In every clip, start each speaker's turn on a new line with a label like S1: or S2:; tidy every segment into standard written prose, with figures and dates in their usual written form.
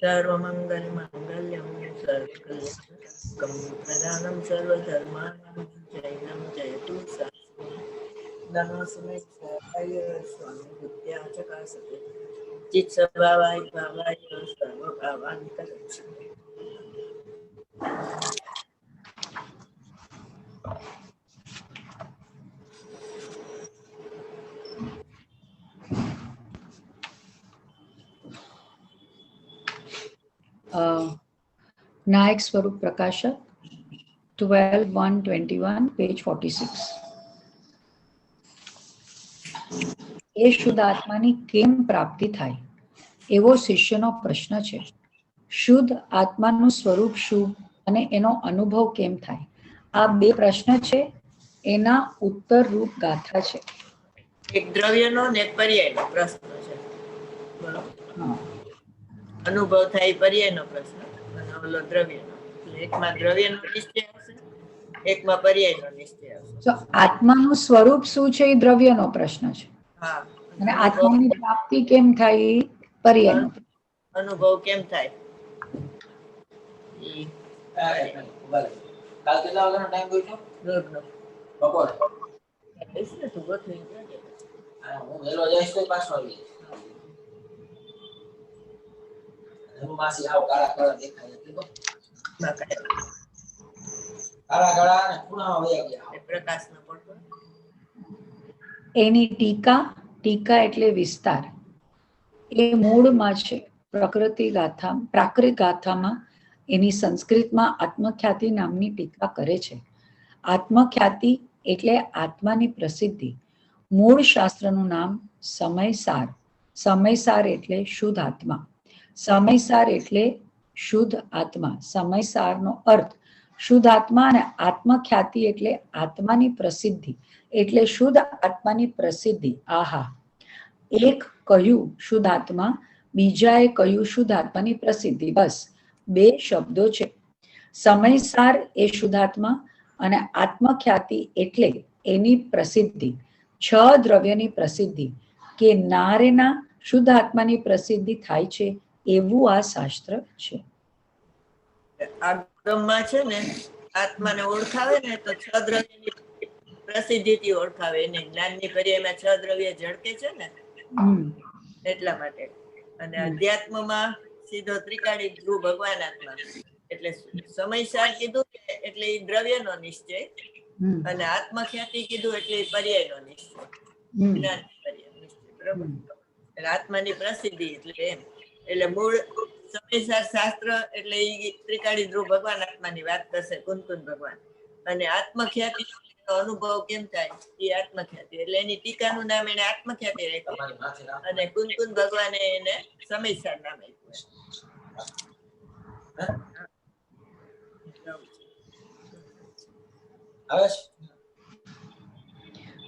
S1: સર્વમંગલ માંગલ્યમ સર્વકલ્યાણકમ પ્રધાનમ સર્વધર્માણામ જૈનમ જયતુ નમસ્મે સ્વામી બુદ્ધ્યા ચકાસતે ચિત સ્વભાવાય ભાવાય સર્વભાવાન કલક્ષ.
S2: નાયક સ્વરૂપ પ્રકાશક 12/121 પેજ 46. એ શુદ્ધ આત્માની કેમ પ્રાપ્તિ થાય એવો શિષ્યનો પ્રશ્ન છે. શુદ્ધ આત્માનું સ્વરૂપ શું અને એનો અનુભવ કેમ થાય? આ બે પ્રશ્ન છે, એના ઉત્તર રૂપ ગાથા છે.
S1: એક દ્રવ્યનો ને એક પર્યાયનો પ્રશ્ન છે. બરોબર. અનુભવ થાય પર્યાયનો પ્રશ્ન અને ઓલો દ્રવ્યનો. એકમાં દ્રવ્યનો નિશ્ચય આવશે, એકમાં પર્યાયનો નિશ્ચય આવશે.
S2: તો આત્માનું સ્વરૂપ શું છે એ દ્રવ્યનો પ્રશ્ન છે.
S1: હા.
S2: અને આત્માની પ્રાપ્તિ કેમ થાય એ પર્યાયનો.
S1: અનુભવ કેમ થાય? કાલ કેટલા વાગ્યાનો ટાઈમ ગયો? બપોરે. એટલે તું ગોઠવી ગયો. હું વેલો જઈશ તો 5 વાગે. માસી આવ કાળા કાળા દેખાય કીધો. ના કાળા કાળા ને ખૂણામાં વયા ગયા. પ્રકાશ ન પડતો.
S2: એની ટીકા એટલે વિસ્તાર. એ મૂળમાં છે. પ્રાકૃત ગાથામાં એની સંસ્કૃતમાં આત્મખ્યાતિ નામની ટીકા કરે છે. આત્મખ્યાતિ એટલે આત્માની પ્રસિદ્ધિ. મૂળ શાસ્ત્રનું નામ સમયસાર. સમયસાર એટલે શુદ્ધ આત્મા. સમયસાર એટલે શુદ્ધ આત્મા. સમયસારનો અર્થ શુદ્ધ આત્મા અને આત્મખ્યાતિ એટલે આત્માની પ્રસિદ્ધિ એટલે શુદ્ધ આત્માની પ્રસિદ્ધિ. આહા, એક કહ્યું શુદ્ધ આત્મા, બીજાએ કહ્યું શુદ્ધ આત્માની પ્રસિદ્ધિ. બસ બે શબ્દો છે. સમયસાર એ શુદ્ધ આત્મા અને આત્મખ્યાતિ એટલે એની પ્રસિદ્ધિ. 6 દ્રવ્યની પ્રસિદ્ધિ કે નારેના શુદ્ધ આત્માની પ્રસિદ્ધિ થાય છે એવું આ શાસ્ત્ર છે.
S1: આગમમાં છે ને આત્માને ઓળખાવે ને તો 6 દ્રવ્યની પ્રસિદ્ધિથી ઓળખાવે. એને જ્ઞાનની પર્યાયમાં 6 દ્રવ્ય ઝળકે છે ને એટલા માટે. અને અધ્યાત્મમાં સીધો ત્રિકાળી ધ્રુવ ભગવાન આત્મા એટલે સમયસાર કીધું એટલે એ દ્રવ્યનો નિશ્ચય અને આત્મખ્યાતિ કીધું એટલે પર્યાયનો નિશ્ચય. જ્ઞાન પર્યાય નિશ્ચય. બરોબર. એટલે આત્માની પ્રસિદ્ધિ એટલે એમ. એટલે મૂળ સમયસાર શાસ્ત્ર એટલે એ ત્રિકાળી ધ્રુવ ભગવાન આત્માની વાત કરશે, કુંતકુંત ભગવાન. અને આત્મખ્યાતિ અનુભવ કેમ થાય એ આત્મખ્યાતિ એટલે એની ટીકાનું નામ એને આત્મખ્યાતિ રાખ્યું અને કુંતકુંત ભગવાને એને સમયસાર નામ આપ્યું.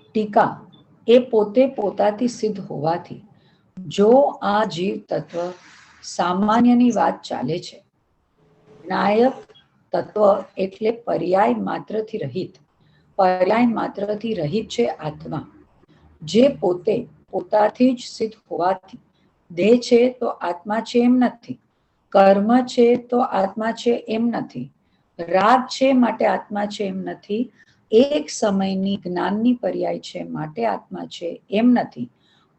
S2: ટીકા એ પોતે પોતાથી સિદ્ધ હોવાથી જો આ જીવ તત્વ સામાન્યની વાત ચાલે છે. નાયક તત્વ એટલે પર્યાય માત્રથી રહિત. પર્યાય માત્રથી રહિત છે આત્મા, જે પોતે પોતાથી જ સિદ્ધ હોવાથી. દેહ છે તો આત્મા છે એમ નથી. કર્મ છે તો આત્મા છે એમ નથી. રાગ છે માટે આત્મા છે એમ નથી. એક સમયની જ્ઞાનની પર્યાય છે માટે આત્મા છે એમ નથી.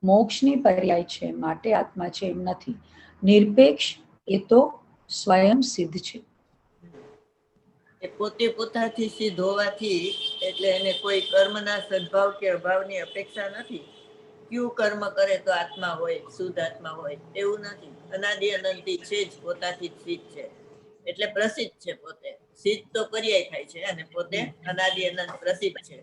S2: મોક્ષની પર્યાય છે માટે આત્મા છે એમ નથી. નિરપેક્ષ એ તો સ્વયં સિદ્ધ છે.
S1: એ પોતે પોતાથી સિદ્ધ હોવાથી એટલે એને કોઈ કર્મના સદભાવ કે અભાવની અપેક્ષા નથી. ક્યુ કર્મ કરે તો આત્મા હોય, શુદ્ધ આત્મા હોય એવું નથી. અનાદિ અનંતી છે જ, પોતાથી જ સિદ્ધ છે એટલે પ્રસિદ્ધ છે. પોતે સિદ્ધ તો પર્યાય થાય છે અને પોતે અનાદિ અનંત પ્રસિદ્ધ છે.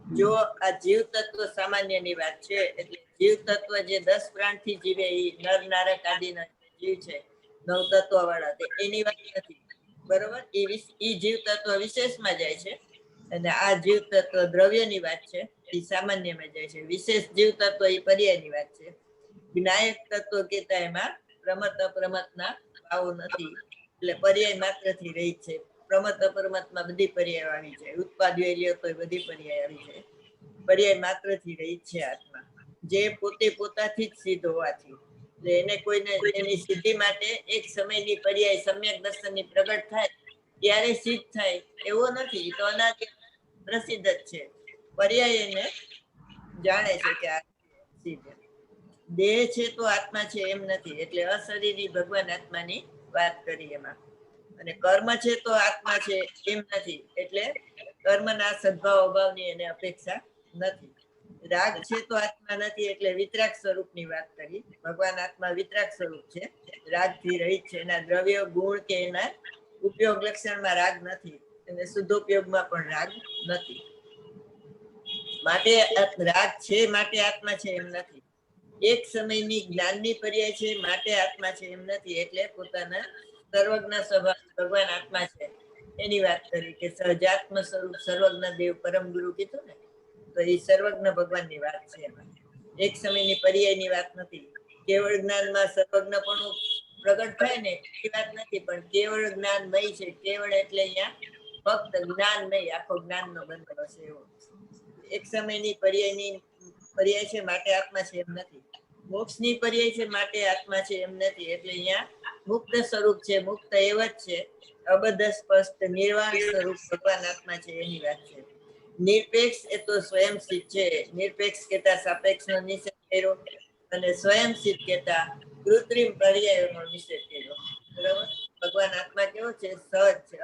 S1: જો આ જીવ તત્વ સામાન્યની વાત છે એટલે જીવ તત્વ જે 10 પ્રાણથી જીવે એ નર નારક આદિના જીવ છે 9 તત્વ વાળા, એની વાત નથી. બરોબર. એ જીવ તત્વ વિશેષમાં જાય છે અને આ જીવ તત્વ દ્રવ્યની વાત છે એ સામાન્યમાં જાય છે. વિશેષ જીવ તત્વ એ પર્યાયની વાત છે. જ્ઞાયક તત્વ કહેતા એમાં પ્રમત અપ્રમતના ભાવો નથી એટલે પર્યાય માત્રથી રહી છે. પ્રમત અપ્રમતમાં બધી પર્યાય આવી જાય. ઉત્પાદ્ય તો બધી પર્યાય આવી જાય. પર્યાય માત્રથી રહી છે આત્મા, જે પોતે પોતાથી જ સિદ્ધ હોવાથી. એટલે એને કોઈને એની સિદ્ધિ માટે એક સમયની પર્યાય સમ્યક દર્શનની પ્રગટ થાય ત્યારે સિદ્ધ થાય એવો નથી. એ તો અનાદિ પ્રસિદ્ધ જ છે. પર્યાય એને જાણે છે કે આ સિદ્ધ. દેહ છે તો આત્મા છે એમ નથી. એટલે અશરીરી ભગવાન આત્માની વાત કરી એમાં. અને કર્મ છે તો આત્મા છે એમ નથી. એટલે કર્મના સદભાવ અભાવની એને અપેક્ષા નથી. રાગ છે તો આત્મા નથી. એટલે વિતરાગ સ્વરૂપની વાત કરી. ભગવાન આત્મા વિતરાગ સ્વરૂપ છે, રાગથી રહિત છે. એના દ્રવ્ય ગુણ કે એના ઉપયોગ લક્ષણમાં રાગ નથી, અને શુદ્ધોપયોગમાં પણ રાગ નથી. માટે રાગ છે માટે આત્મા છે એમ નથી. એક સમયની જ્ઞાનની પર્યાય છે માટે આત્મા છે એમ નથી. એટલે પોતાના સર્વજ્ઞ સ્વભાવ ભગવાન આત્મા છે એની વાત કરી કે સહજાત્મ સ્વરૂપ સર્વજ્ઞ દેવ પરમ ગુરુ કીધું ને, તો એ સર્વજ્ઞ ભગવાનની વાત છે એમાં. એક સમયની પર્યાયની વાત નથી. કેવળ જ્ઞાનમાં સર્વજ્ઞપણું પ્રગટ થાય ને એ વાત નથી, પણ કેવળ જ્ઞાનમય છે. કેવળ એટલે અહીંયા ફક્ત જ્ઞાન નહીં, આખો જ્ઞાનનો બંધો છે એવો. એક સમયની પર્યાય છે માટે આત્મા છે એમ નથી. મોક્ષની પર્યાય છે માટે આત્મા છે એમ નથી. એટલે અહીંયા મુક્ત સ્વરૂપ છે, મુક્ત એવ જ છે, અબદ્ધ સ્પષ્ટ નિર્વાણ સ્વરૂપ ભગવાન આત્મા છે એની વાત છે. નિરપેક્ષ એ તો સ્વયં સિદ્ધ છે. નિરપેક્ષ કેતા સાપેક્ષનો નિષેધ કર્યો, અને સ્વયં સિદ્ધ કેતા કૃત્રિમ પર્યાયોનો નિષેધ કર્યો. બરાબર. ભગવાન આત્મા કેવો છે? સહજ છે,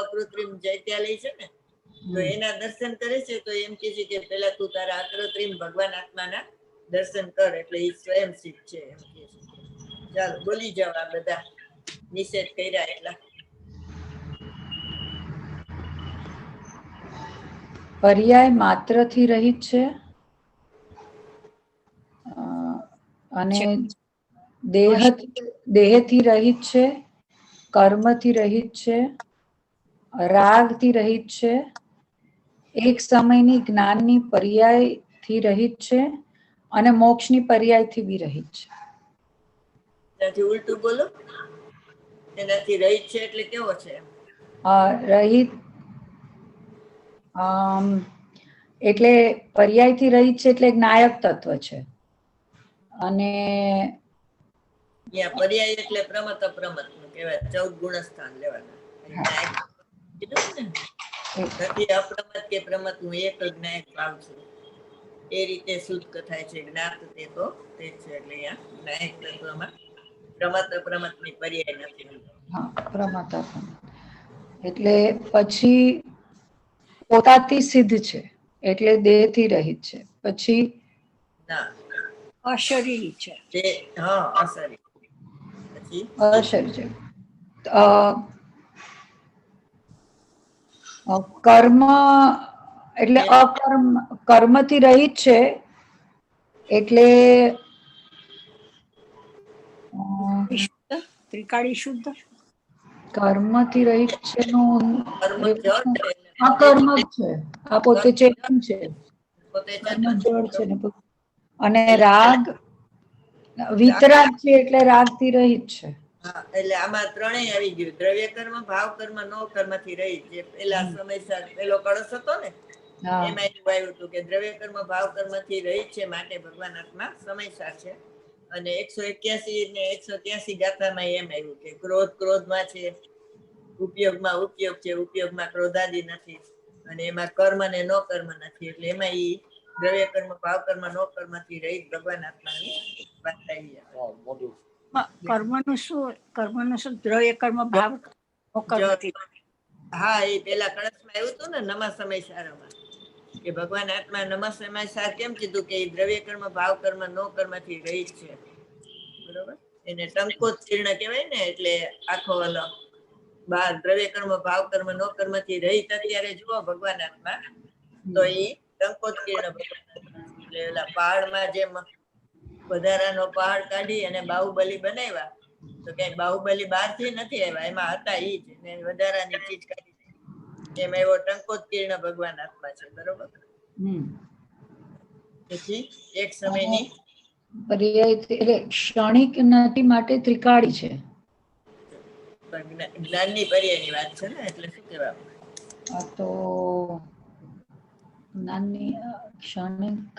S1: અકૃત્રિમ ચૈત્યાલય છે ને, તો એના દર્શન કરે છે તો એમ કે છે કે પેલા તું તારા અકૃત્રિમ ભગવાન આત્માના દર્શન કર. એટલે એ સ્વયં સિદ્ધ છે એમ કે છે. ચાલો બોલી જાઓ આ બધા નિષેધ કર્યા એટલા.
S2: પર્યાય માત્રથી રહિત છે, અને દેહથી રહિત છે, કર્મથી રહિત છે, રાગથી રહિત છે, એક સમયની જ્ઞાનની પર્યાયથી રહિત છે, અને મોક્ષની પર્યાયથી બી રહિત છે.
S1: ત્યાંથી ઉલટું બોલો. એનાથી રહિત છે એટલે કેવો છે?
S2: રહિત એટલે પર્યાયથી રહિત છે એટલે જ્ઞાયક તત્વ છે. અને
S1: પર્યાય એટલે પ્રમત અપ્રમત નું કહેવાય. 14 ગુણ સ્થાન લેવાના. નથી અપ્રમત કે પ્રમત હું એક જ જ્ઞાયક ભાવ છું. એ રીતે શુદ્ધ કથાય છે. જ્ઞાત તે તો તે છે. એટલે અહીંયા જ્ઞાયક તત્વમાં પ્રમત અપ્રમત ની પર્યાય નથી.
S2: હા, પ્રમત અપ્રમત. એટલે પછી પોતાથી સિદ્ધ છે એટલે દેહથી રહિત છે. પછી
S1: ના,
S3: અશરીરી છે.
S1: હા, અશરીરી. પછી
S2: અશરીરી કર્મ એટલે કર્મથી રહિત છે. એટલે
S3: ત્રિકાળી શુદ્ધ.
S2: કર્મથી રહિત છે નું આ
S1: કર્મ
S2: કર્મ જ છે. આ પોતે ચેતન છે,
S1: પોતે
S2: જળ છે ને. અને રાગ વિતરાગ છે એટલે રાગથી રહિત છે.
S1: હા, એટલે આમાં ત્રણેય આવી ગયું. દ્રવ્ય કર્મ, ભાવ કર્મ, નો કર્મ થી રહિત. જે પેલા સમયસર પેલો કળશ હતો ને, એમાં એવું આવ્યું હતું કે દ્રવ્ય કર્મ, ભાવ કર્મ થી રહિત છે માટે ભગવાન આત્મા સમયસાર છે. અને 181 ને 183 ગાથામાં એમ આવ્યું કે ક્રોધમાં છે, ઉપયોગમાં ઉપયોગ છે, ઉપયોગમાં ક્રોધાદિ નથી, અને એમાં કર્મ ને નો કર્મ નથી. એટલે એમાં ઈ દ્રવ્ય કર્મ, ભાવ કર્મ, નો કર્મ થી રહિત ભગવાન આત્માની વાત આવી.
S3: કર્મનું શું દ્રવ્ય કર્મ ભાવ
S1: હા, એ પેલા કળશમાં આવ્યું હતું ને નમા સમયસારમાં, કે ભગવાન આત્મા નમા સમયસાર કેમ કીધું કે દ્રવ્ય કર્મ, ભાવ કર્મ, નો કર્મ થી રહિત છે. બરોબર. એને ટંકોત્કીર્ણ કહેવાય ને. એટલે આખો અલગ બાર દ્રવ્ય કર્મ, ભાવ કર્મ, નો કર્મ થી રહિત અત્યારે જુઓ ભગવાન આત્મા, તો એ ટંકોત્કીર્ણ ભગવાન આત્મા. એટલે ઓલા પહાડમાં જેમ વધારાનો પહાડ કાઢી અને બાહુબલી બનાવ્યા, તો કઈ બાહુબલી બહાર થી નથી આવ્યા, એમાં હતા ઈ જ, ને વધારાની ચીજ કાઢી. એમ એવો ટંકોત્કીર્ણ ભગવાન આત્મા છે. બરોબર. પછી એક સમયની
S2: પર્યાય એટલે ક્ષણિક નથી માટે ત્રિકાળી છે.
S1: જ્ઞાનની પર્યાયની વાત છે ને, એટલે શું કહેવાય?
S2: તો જ્ઞાનની ક્ષણિક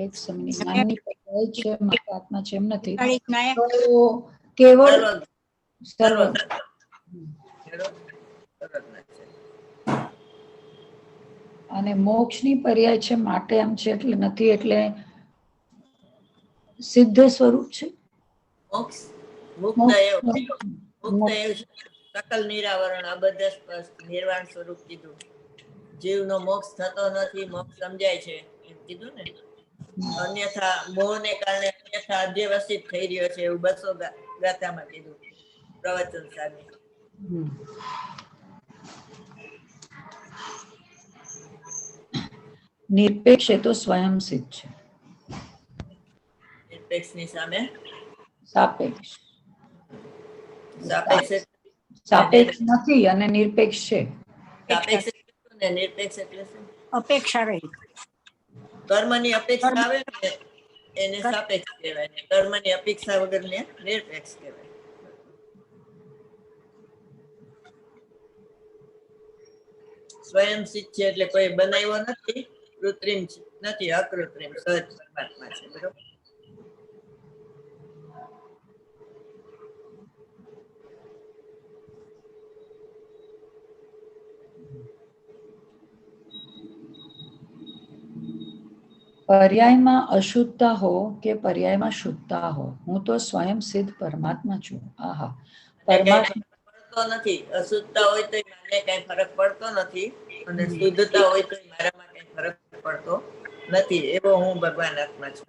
S2: એક સમય જ્ઞાનની પર્યાય છે માત્ર આત્મા છે એમ નથી.
S3: ત્રિકાળી જ્ઞાયક
S2: તો કેવળ
S1: સર્વ
S2: સર્વ
S1: સર્વજ્ઞ છે.
S2: અને મોક્ષની પર્યાય છે માટે આમ છે એટલે નથી, એટલે સિદ્ધ સ્વરૂપ છે.
S1: મોક્ષ મુક્ત
S2: મોક્ષ
S1: એવું મુક્ત એવું છે. સકલ નિરાવરણ અબદ્ધ સ્પષ્ટ નિર્વાણ સ્વરૂપ કીધું. જીવનો મોક્ષ થતો નથી, મોક્ષ સમજાય છે એમ કીધું ને. અન્યથા મોહને કારણે અન્યથા અધ્યવસિત થઈ રહ્યો છે એવું 200 ગાથામાં કીધું પ્રવચન સામે.
S2: નિરપેક્ષ એ તો સ્વયં સિદ્ધ છે.
S1: નિરપેક્ષની સામે
S2: સાપેક્ષ
S1: સાપેક્ષ
S2: સાપેક્ષ નથી અને નિરપેક્ષ છે.
S1: સાપેક્ષ એટલે શું ને નિરપેક્ષ એટલે શું?
S3: અપેક્ષા રહી.
S1: કર્મની અપેક્ષા આવે ને એને સાપેક્ષ કહેવાય, ને કર્મની અપેક્ષા વગરને નિરપેક્ષ કહેવાય. સ્વયં સિદ્ધ છે એટલે કોઈ બનાવ્યો નથી, કૃત્રિમ નથી, અકૃત્રિમ સહજ પરમાત્મા છે. બરોબર.
S2: પર્યાયમાં અશુદ્ધતા હો કે પર્યાયમાં શુદ્ધતા હો, હું તો સ્વયં સિદ્ધ પરમાત્મા છું. આહા, પરમાત્મા
S1: પડતો નથી. અશુદ્ધતા હોય તો મને કઈ ફરક પડતો નથી, અને શુદ્ધતા હોય તો મારામાં કઈ ફરક પડતો નથી. એવો હું ભગવાન આત્મા છું.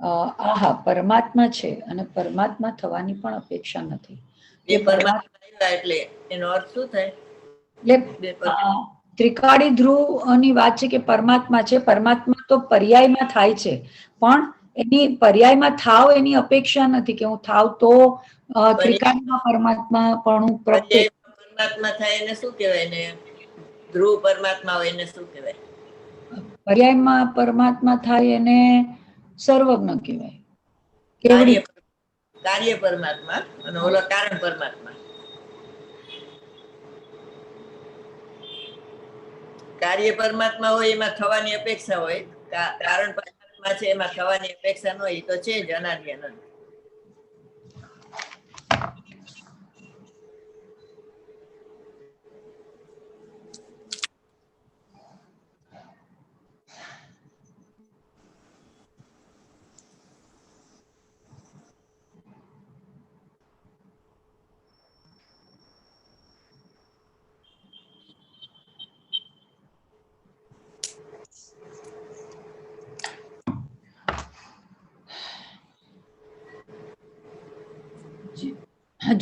S2: આહા, પરમાત્મા છે અને પરમાત્મા થવાની પણ અપેક્ષા નથી.
S1: એ પરમાત્મા આવ્યા એટલે એનો અર્થ શું થાય?
S2: એટલે ત્રિકાળી ધ્રુવની વાત છે કે પરમાત્મા છે. પરમાત્મા તો પર્યાયમાં થાય છે, પણ એની પર્યાયમાં થાવ એની અપેક્ષા નથી કે હું થાવ તો ત્રિકાળીમાં પરમાત્મા પણ પ્રત્યે
S1: પરમાત્મા થાય એને શું કહેવાય? ને ધ્રુવ પરમાત્મા હોય એને શું કહેવાય?
S2: પર્યાયમાં પરમાત્મા થાય એને સર્વજ્ઞ કહેવાય.
S1: કાર્ય પરમાત્મા અને ઓલો કારણ પરમાત્મા. કાર્ય પરમાત્મા હોય એમાં થવાની અપેક્ષા હોય, કારણ પરમાત્મા છે એમાં થવાની અપેક્ષા ન હોય. એ તો છે જ અનાદિ અનંત.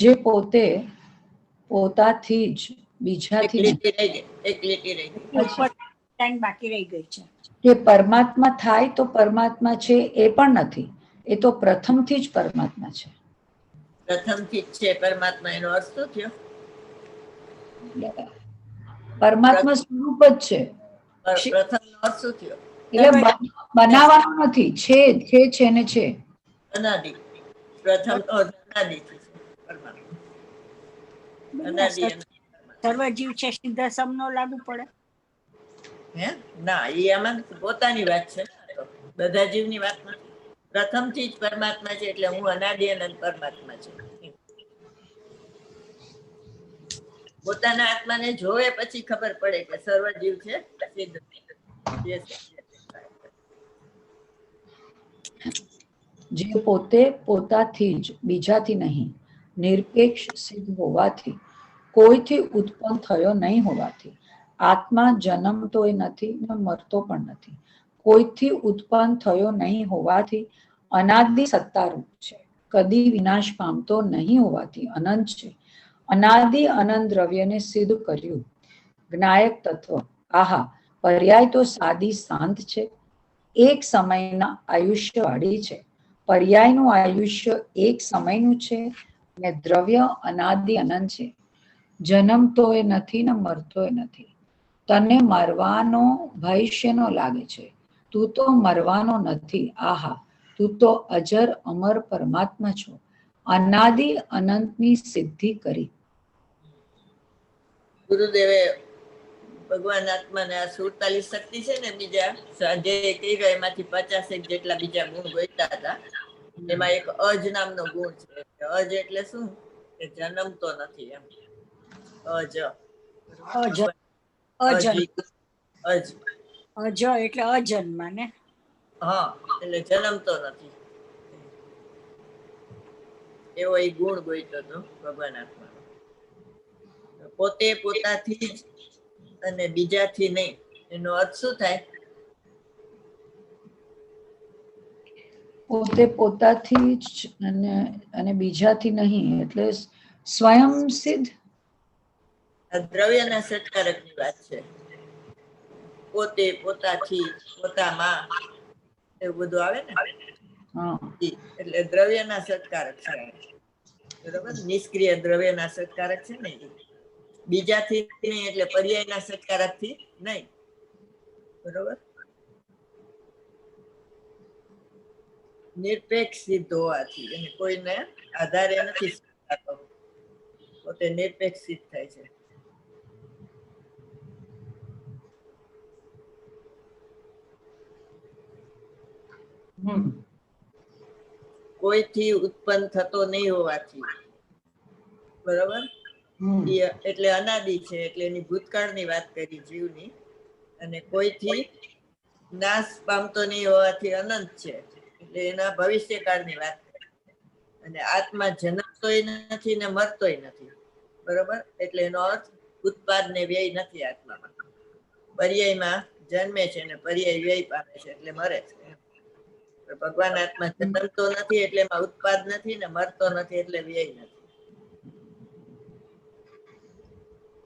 S2: જે પોતે પોતાથી જ બીજાથી
S1: એક લીટી રહી ગઈ.
S3: ઉપર લાઈન બાકી રહી ગઈ છે.
S2: કે પરમાત્મા થાય તો પરમાત્મા છે એ પણ નથી. એ તો પ્રથમથી જ પરમાત્મા છે.
S1: પ્રથમથી જ છે પરમાત્મા, એનો અર્થ શું થયો?
S2: પરમાત્મા સ્વરૂપ જ છે.
S1: પ્રથમ નો અર્થ શું થયો?
S2: એટલે બનાવવાનું નથી, છે ને છે.
S1: અનાદિ. પ્રથમ તો અનાદિ છે પરમાત્મા. અનાદિ
S3: સર્વ જીવ છે, સિદ્ધ સમ નો લાગુ પડે?
S1: હે ના, એ આમાં પોતાની વાત છે, બધા જીવની વાત નથી. પ્રથમથી જ પરમાત્મા છે એટલે હું અનાદિ અનંત પરમાત્મા છે. પોતાના આત્માને જોવે પછી ખબર પડે કે સર્વ જીવ છે સિદ્ધ.
S2: જે પોતે પોતાથી જ બીજાથી નહીં, નિરપેક્ષ સિદ્ધ હોવાથી, કોઈથી ઉત્પન્ન થયો નહીં હોવાથી, આત્મા જન્મતોય નથી ને મરતો પણ નથી. કોઈથી ઉત્પન્ન થયો નહીં હોવાથી અનાદિ સત્તારૂપ છે. કદી વિનાશ પામતો નહીં હોવાથી અનંત છે. અનાદિ અનંત દ્રવ્યને સિદ્ધ કર્યું. જ્ઞાયક તત્વ. આહા, પર્યાય તો સાદી શાંત છે. એક સમયના આયુષ્યવાળી છે. પર્યાયનું આયુષ્ય એક સમયનું છે ને દ્રવ્ય અનાદિ અનંત છે. જન્મતોય નથી ને મરતોય નથી. તને મરવાનો ભવિષ્યનો લાગે છે, તું તો મરવાનો નથી. આહા, તું તો અજર અમર પરમાત્મા છો, અનાદિ અનંતની સિદ્ધિ કરી.
S1: ગુરુદેવે ભગવાન આત્માને આ 47 શક્તિ છે ને, બીજા જે કહ્યું એમાંથી 50 જેટલા બીજા ગુણ ગોઈતા હતા. એમાં એક અજ નામનો ગુણ છે. અજ એટલે શું? કે જન્મતો નથી એમ. અજ
S3: અજ
S1: અજ
S3: અજન
S1: અજ
S3: અજ એટલે અજન્મ ને.
S1: હા, એટલે જન્મતો નથી એવો એ ગુણ ગોઈતો હતો ભગવાન આત્માનો. પોતે પોતાથી જ અને બીજાથી નહીં, એનો અર્થ શું થાય?
S2: પોતે પોતાથી જ અને બીજાથી નહીં, એટલે સ્વયં સિદ્ધ.
S1: આ દ્રવ્યના સત્કારકની વાત છે. પોતે પોતાથી, પોતામાં, એવું બધું આવે ને, એટલે દ્રવ્યના સત્કારક છે. બરોબર, નિષ્ક્રિય દ્રવ્યના સત્કારક છે ને. બીજાથી નહીં એટલે પર્યાયના સત્કારક થી નહીં. બરોબર, નિરપેક્ષ સિદ્ધ હોવાથી, એને કોઈને આધારે નથી સ્વીકારતો, પોતે નિરપેક્ષ સિદ્ધ થાય છે. કોઈથી ઉત્પન્ન થતો નહીં હોવાથી, બરોબર, એટલે અનાદિ છે, એટલે એની ભૂતકાળની વાત કરી જીવની. અને કોઈથી નાશ પામતો નહીં હોવાથી અનંત છે, એટલે એના ભવિષ્યકાળની વાત કરી. અને આત્મા જન્મતોય નથી ને મરતોય નથી. બરોબર, એટલે એનો અર્થ ઉત્પાદ ને વ્યય નથી આત્મામાં. પર્યાયમાં જન્મે છે ને પર્યાય વ્યય પામે છે, એટલે મરે છે. ભગવાન આત્મા જન્મતો નથી એટલે એમાં ઉત્પાદ નથી, ને મરતો નથી એટલે વ્યય નથી.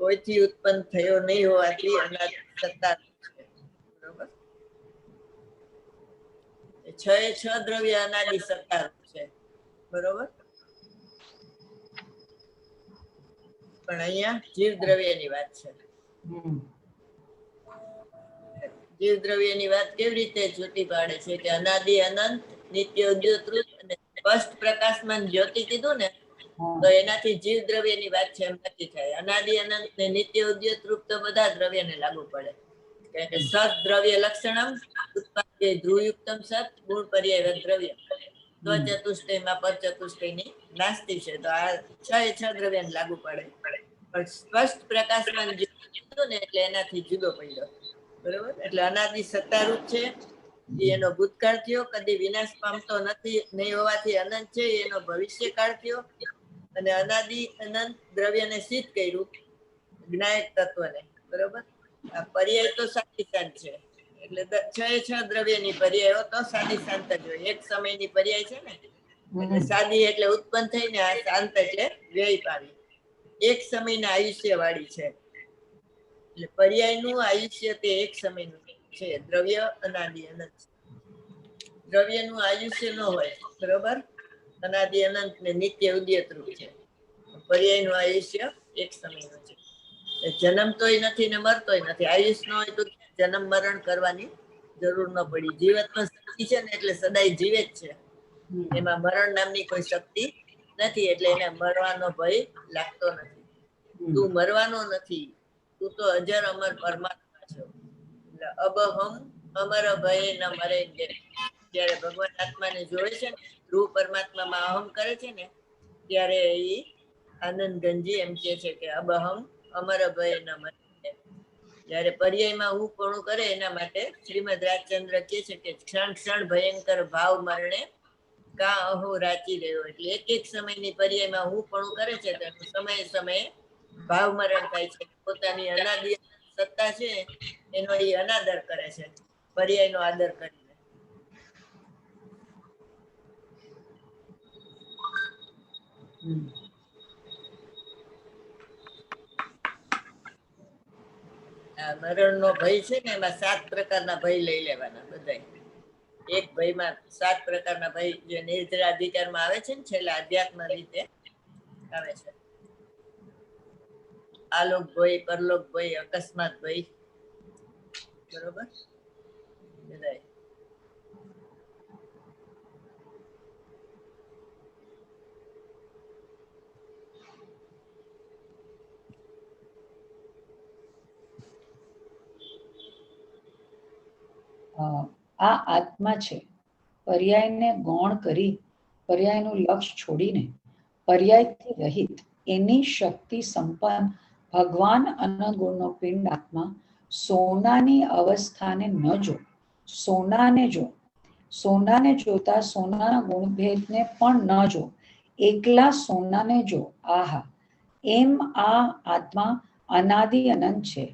S1: કોઈથી ઉત્પન્ન થયો નહીં હોવાથી અનાદિ સત્તા છે. બરોબર, છ દ્રવ્ય અનાદિ સત્તા છે. બરોબર, પણ અહીંયા જીવ દ્રવ્યની વાત છે. જીવ દ્રવ્યની વાત કેવી રીતે છૂટી પાડે છે કે અનાદિ અનંત, નિત્ય ઉદ્યોતૃત અને સ્પષ્ટ પ્રકાશમાન જ્યોતિ કીધું ને, તો એનાથી જીવ દ્રવ્યની વાત છે એમ નક્કી થાય. અનાદિ અનંત ને નિત્ય ઉદ્યોતૃપ તો બધા દ્રવ્યને લાગુ પડે. કારણ કે સત દ્રવ્ય લક્ષણમ ઉત્પાદ્ય ધ્રુવયુક્તમ સત ગુણ પર્યાય દ્રવ્ય સ્વચતુષ્ટયમાં પરચતુષ્ટયની નાસ્તી છે. તો આ છ દ્રવ્યને લાગુ પડે. પણ સ્પષ્ટ પ્રકાશમાન જ્યોતિ કીધું ને એટલે એનાથી જુદો પડ્યો. બરોબર, એટલે અનાદિ સત્તારૂપ છે, એનો ભૂતકાળ થયો, કદી વિનાશ પામતો નથી નહીં હોવાથી અનંત છે, એનો ભવિષ્યકાળ થયો. અને અનાદિ અનંત દ્રવ્યને સિદ્ધ કર્યું, જ્ઞાયક તત્વને. બરોબર, આ પર્યાય તો સાદી શાંત છે, એટલે છ દ્રવ્યની પર્યાયો તો સાદી શાંત જ હોય. એક સમયની પર્યાય છે ને, એટલે સાદી એટલે ઉત્પન્ન થઈને, આ શાંત એટલે વ્યય પામી. એક સમયના આયુષ્ય વાળી છે, એટલે પર્યાયનું આયુષ્ય તે એક સમયનું છે. દ્રવ્ય અનાદિ અનંત. દ્રવ્યનું આયુષ્ય ન હોય, બરોબર, અનાદિ અનંત ને નિત્ય ઉદ્યતરૂપ છે. પર્યાયનું આયુષ્ય એક સમયનું છે. જન્મતોય નથી ને મરતોય નથી. આયુષ્ય ન હોય તો જન્મ મરણ કરવાની જરૂર ન પડી. જીવત્વ શક્તિ છે ને, એટલે સદાય જીવે જ છે. એમાં મરણ નામની કોઈ શક્તિ નથી, એટલે એને મરવાનો ભય લાગતો નથી. તું મરવાનો નથી, તું તો અજર અમર પરમાત્મા છો. એટલે અબહમ અમર ભય ન મરે. જયારે ભગવાન આત્માને જોડે છે ને, ધ્રુવ પરમાત્મામાં અહમ કરે છે ને, ત્યારે એ આનંદ ગંજી એમ કે છે કે અબહમ અમર ભય ન મરે. જયારે પર્યાયમાં હું પણ કરે, એના માટે શ્રીમદ રાજચંદ્ર કે છે કે ક્ષણ ક્ષણ ભયંકર ભાવ મરણે કા અહો રાચી રહ્યો. એટલે એક એક સમયની પર્યાયમાં હું પણ કરે છે, તો સમયે સમયે ભાવ મરણ થાય છે. પોતાની અનાદિ સત્તા છે એનો એ અનાદર કરે છે, પર્યાયનો આદર કરીને. મરણનો ભય છે ને, એમાં 7 પ્રકારના ભય લઈ લેવાના બધા. એક ભયમાં 7 પ્રકારના ભય જે નિર્જરા અધિકારમાં આવે છે ને, છેલ્લા અધ્યાત્મ રીતે આવે છે. આલોક ભય, પરલોક ભય, અકસ્માત ભય. બરોબર,
S2: આ આત્મા છે. પર્યાયને ગૌણ કરી, પર્યાયનું લક્ષ્ય છોડીને, પર્યાયથી રહિત એની શક્તિ સંપન્ન ભગવાન અનગુણનો પિંડ આત્મા સોનાની અવસ્થાને ન જો, સોનાને જો, સોનાને જોતા સોનાના ગુણભેદને પણ ન જો, એકલા સોનાને જો. આહા, એમ આ આત્મા અનાદિ અનંત છે,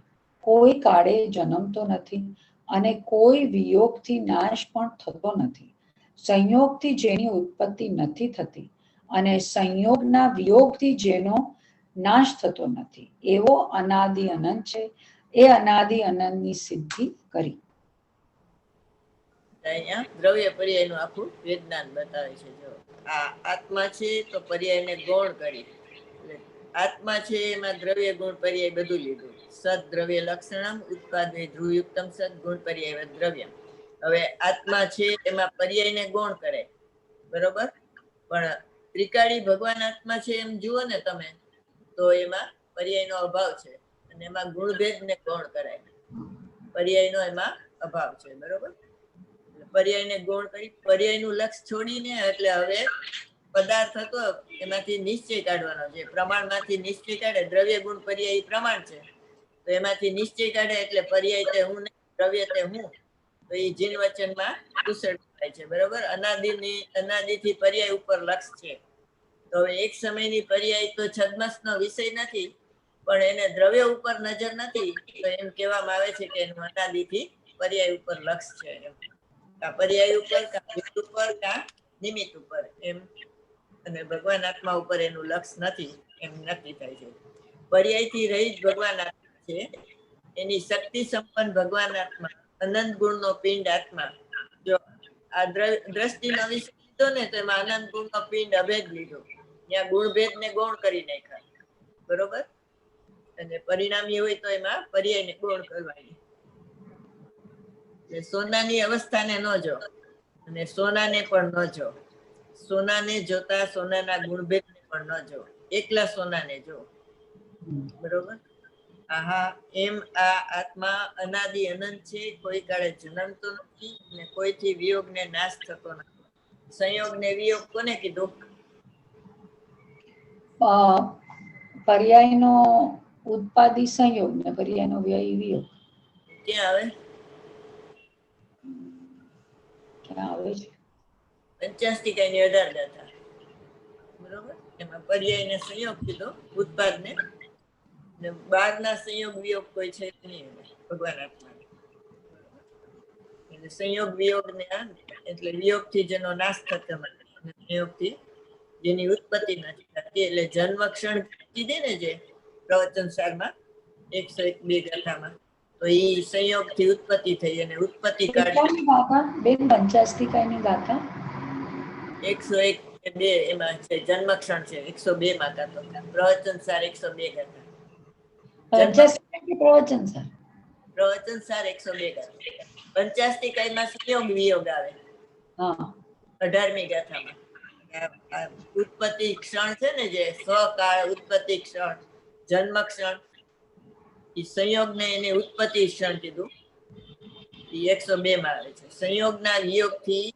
S2: કોઈ કાળે જન્મતો નથી અને કોઈ વિયોગથી નાશ પણ થતો નથી. સંયોગથી જેની ઉત્પત્તિ નથી થતી અને સંયોગના વિયોગથી જેનો નાશ થતો નથી, એવો અનાદિ અનંત છે. એ અનાદિ અનંતની સિદ્ધિ કરી.
S1: અહીંયા દ્રવ્ય પર્યાયનું આખું વિજ્ઞાન બતાવે છે. જો આ આત્મા છે તો પર્યાયને ગૌણ કરી, આત્મા છે એમાં દ્રવ્ય ગુણ પર્યાય બધું લીધું. સદ દ્રવ્ય લક્ષણમ ઉત્પાદને ધ્રુવયુક્તમ સદ ગુણ પર્યાય દ્રવ્ય. હવે આત્મા છે એમાં પર્યાયને ગૌણ કરે, બરોબર. પણ ત્રિકાળી ભગવાન આત્મા છે એમ જુઓ ને તમે, તો એમાં પર્યાયનો અભાવ છે અને એમાં ગુણભેદને ગૌણ કરાય, પર્યાયનો એમાં અભાવ છે, બરોબર. પર્યાયને ગૌણ કરી, પર્યાયનું લક્ષ છોડીને, એટલે હવે પદાર્થ હતો એમાંથી નિશ્ચય કાઢવાનો છે. પ્રમાણમાંથી નિશ્ચય કાઢે, દ્રવ્ય ગુણ પર્યાય પ્રમાણ છે, તો એમાંથી નિશ્ચય કાઢે એટલે પર્યાય તે હું નહીં, દ્રવ્ય તે હું, તો એ જીન વચનમાં કુશળ થાય છે, બરોબર. અનાદિથી પર્યાય ઉપર લક્ષ છે. તો હવે એક સમયની પર્યાય તો છદ્મસનો વિષય નથી, પણ એને દ્રવ્ય ઉપર નજર નથી, તો એમ કહેવામાં આવે છે કે એનું અનાદિથી પર્યાય ઉપર લક્ષ છે. એમ કા પર્યાય ઉપર, કા વિધ ઉપર, કા નિમિત્ત ઉપર, એમ. અને ભગવાન આત્મા ઉપર એનું લક્ષ નથી, એમ નક્કી થાય છે. પર્યાયથી રહિત ભગવાન આત્મા છે, એની શક્તિ સંપન્ન ભગવાન આત્મા, અનંત ગુણનો પિંડ આત્મા. જો આ દ્રષ્ટિનો વિષય લીધો ને, તો એમાં અનંત ગુણનો પિંડ અભેદ લીધો, ત્યાં ગુણભેદ ને ગૌણ કરી નાખ્યા, બરોબર. અને પરિણામી હોય તો એમાં પર્યાયને ગૌણ કરવાની. સોનાની અવસ્થાને ન જો અને સોનાને પણ ન જો, સોનાને જોતા સોનાના ગુણભેદને પણ ન જો, એકલા સોનાને જો, બરોબર. આહા, એમ આ આત્મા અનાદિ અનંત છે, કોઈ કાળે જન્મતો નથી અને કોઈથી વિયોગ ને નાશ થતો નથી. સંયોગ ને વિયોગ કોને કીધું?
S2: પર્યાયનો ઉત્પાદી સંયોગ ને પર્યાયનો વ્યય વિયોગ.
S1: ક્યાં આવે?
S2: ક્યાં આવે છે?
S1: 50 ટીકાની 18 ગાથા, બરોબર. એમાં પર્યાય ને સંયોગ કીધો, ઉત્પાદ ને 12 સંયોગ વિયોગ કોઈ છે નહીં ભગવાન આત્મા. એટલે સંયોગ વિયોગ ને એટલે વિયોગ થી જેનો નાશ થતો નથી, સંયોગ થી જેની ઉત્પત્તિ નથી થતી. એટલે જન્મ ક્ષણ કીધે ને જે પ્રવચન સારમાં 101-2 ગાથામાં, તો એ સંયોગ થી ઉત્પત્તિ થઈ અને ઉત્પત્તિ કાળ
S2: બેન 50 ટીકાની ગાથા
S1: 101-2 એમાં છે, જન્મ ક્ષણ છે 102 માં ગાથો, પ્રવચન સાર 102 ગાથા.
S2: પ્રવચન સાર
S1: 102 ગાથા. 50 ટીકામાં સંયોગ વિયોગ આવે 18મી ગાથામાં. ઉત્પત્તિ ક્ષણ છે ને, જે સ્વકાળ ઉત્પત્તિ ક્ષણ, જન્મ ક્ષણ, એ સંયોગ ને એને ઉત્પત્તિ ક્ષણ કીધું, એ 102 માં આવે છે. સંયોગના વિયોગ થી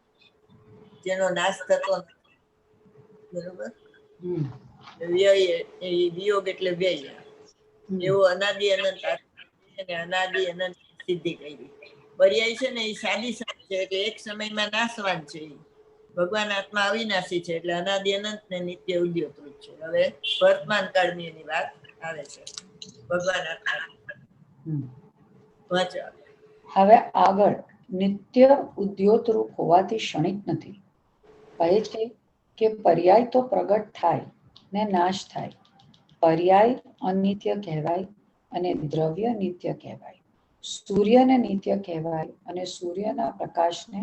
S1: જેનો નાશ થતો નથી, બરોબર. વ્યય, વિયોગ એટલે વ્યય. એવો અનાદિ અનંત અને અનાદિ અનંત સિદ્ધિ કરી. પર્યાય છે ને એ સાદી શબ્દ છે, એટલે એક સમયમાં નાશવાન છે. ભગવાન આત્મા અવિનાશી છે, એટલે અનાદિ અનંત ને નિત્ય ઉદ્યોતરૂપ છે. હવે વર્તમાન કાળની એની વાત આવે છે. ભગવાન આત્મા વાંચો.
S2: હવે આગળ નિત્ય ઉદ્યોતરૂપ હોવાથી ક્ષણિક નથી. કહે છે કે પર્યાય તો પ્રગટ થાય ને નાશ થાય. પર્યાય અનિત્ય કહેવાય અને દ્રવ્ય નિત્ય કહેવાય. સૂર્યને નિત્ય કહેવાય અને સૂર્યના પ્રકાશને